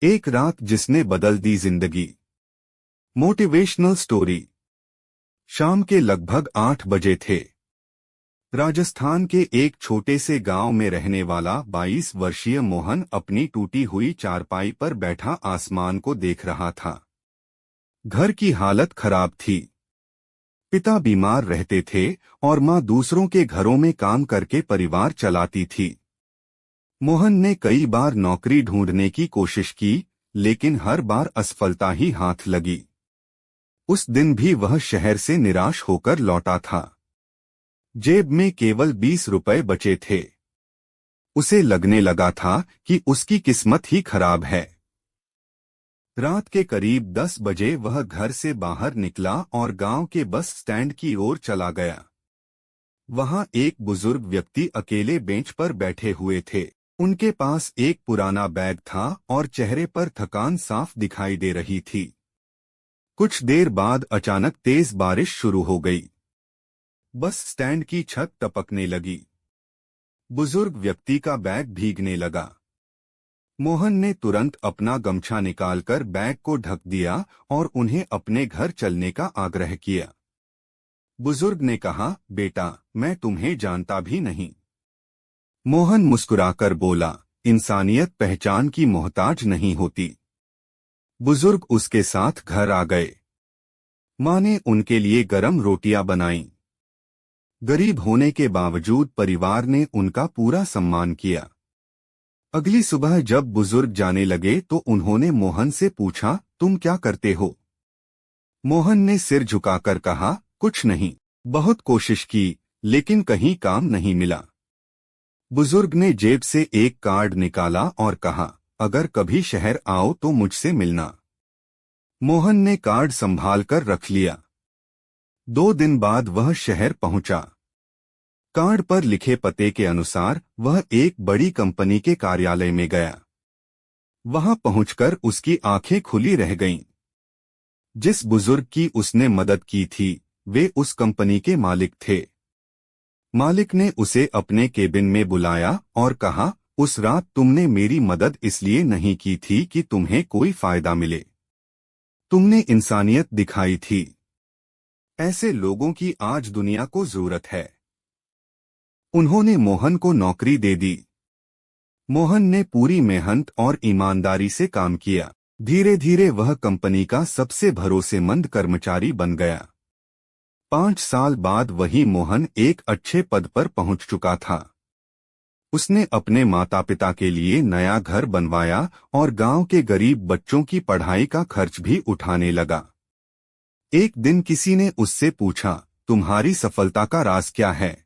एक रात जिसने बदल दी जिंदगी। Motivational story. शाम के लगभग 8 बजे थे। राजस्थान के एक छोटे से गांव में रहने वाला 22 वर्षीय मोहन अपनी टूटी हुई चारपाई पर बैठा आसमान को देख रहा था। घर की हालत खराब थी। पिता बीमार रहते थे और मां दूसरों के घरों में काम करके परिवार चलाती थी। मोहन ने कई बार नौकरी ढूंढने की कोशिश की, लेकिन हर बार असफलता ही हाथ लगी। उस दिन भी वह शहर से निराश होकर लौटा था। जेब में केवल 20 रुपए बचे थे। उसे लगने लगा था कि उसकी किस्मत ही खराब है। रात के करीब 10 बजे वह घर से बाहर निकला और गांव के बस स्टैंड की ओर चला गया। वहां एक बुजुर्ग व्यक्ति अकेले बेंच पर बैठे हुए थे। उनके पास एक पुराना बैग था और चेहरे पर थकान साफ दिखाई दे रही थी। कुछ देर बाद अचानक तेज बारिश शुरू हो गई। बस स्टैंड की छत टपकने लगी। बुजुर्ग व्यक्ति का बैग भीगने लगा। मोहन ने तुरंत अपना गमछा निकालकर बैग को ढक दिया और उन्हें अपने घर चलने का आग्रह किया। बुजुर्ग ने कहा, बेटा, मैं तुम्हें जानता भी नहीं। मोहन मुस्कुराकर बोला, इंसानियत पहचान की मोहताज नहीं होती। बुजुर्ग उसके साथ घर आ गए। मां ने उनके लिए गरम रोटियां बनाईं। गरीब होने के बावजूद परिवार ने उनका पूरा सम्मान किया। अगली सुबह जब बुजुर्ग जाने लगे तो उन्होंने मोहन से पूछा, तुम क्या करते हो? मोहन ने सिर झुकाकर कहा, कुछ नहीं। बहुत कोशिश की, लेकिन कहीं काम नहीं मिला। बुजुर्ग ने जेब से एक कार्ड निकाला और कहा, अगर कभी शहर आओ तो मुझसे मिलना। मोहन ने कार्ड संभाल कर रख लिया। 2 दिन बाद वह शहर पहुंचा। कार्ड पर लिखे पते के अनुसार वह एक बड़ी कंपनी के कार्यालय में गया। वहां पहुंचकर उसकी आंखें खुली रह गईं। जिस बुजुर्ग की उसने मदद की थी, वे उस कंपनी के मालिक थे। मालिक ने उसे अपने केबिन में बुलाया और कहा, उस रात तुमने मेरी मदद इसलिए नहीं की थी कि तुम्हें कोई फायदा मिले। तुमने इंसानियत दिखाई थी। ऐसे लोगों की आज दुनिया को जरूरत है। उन्होंने मोहन को नौकरी दे दी। मोहन ने पूरी मेहनत और ईमानदारी से काम किया। धीरे धीरे वह कंपनी का सबसे भरोसेमंद कर्मचारी बन गया। 5 साल बाद वही मोहन एक अच्छे पद पर पहुंच चुका था। उसने अपने माता पिता के लिए नया घर बनवाया और गांव के गरीब बच्चों की पढ़ाई का खर्च भी उठाने लगा। एक दिन किसी ने उससे पूछा, तुम्हारी सफलता का राज क्या है?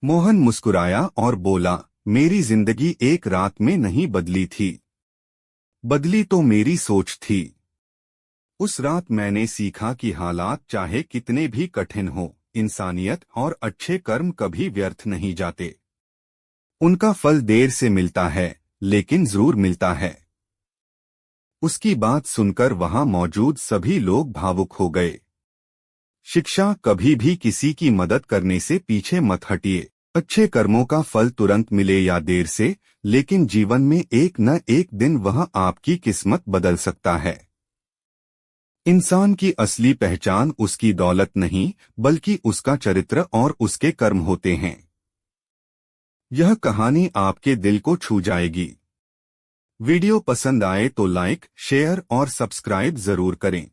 मोहन मुस्कुराया और बोला, मेरी जिंदगी एक रात में नहीं बदली थी। बदली तो मेरी सोच थी। उस रात मैंने सीखा कि हालात चाहे कितने भी कठिन हो, इंसानियत और अच्छे कर्म कभी व्यर्थ नहीं जाते। उनका फल देर से मिलता है, लेकिन जरूर मिलता है। उसकी बात सुनकर वहां मौजूद सभी लोग भावुक हो गए। शिक्षा, कभी भी किसी की मदद करने से पीछे मत हटिए। अच्छे कर्मों का फल तुरंत मिले या देर से, लेकिन जीवन में एक न एक दिन वह आपकी किस्मत बदल सकता है। इंसान की असली पहचान उसकी दौलत नहीं, बल्कि उसका चरित्र और उसके कर्म होते हैं। यह कहानी आपके दिल को छू जाएगी। वीडियो पसंद आए तो लाइक, शेयर और सब्सक्राइब जरूर करें।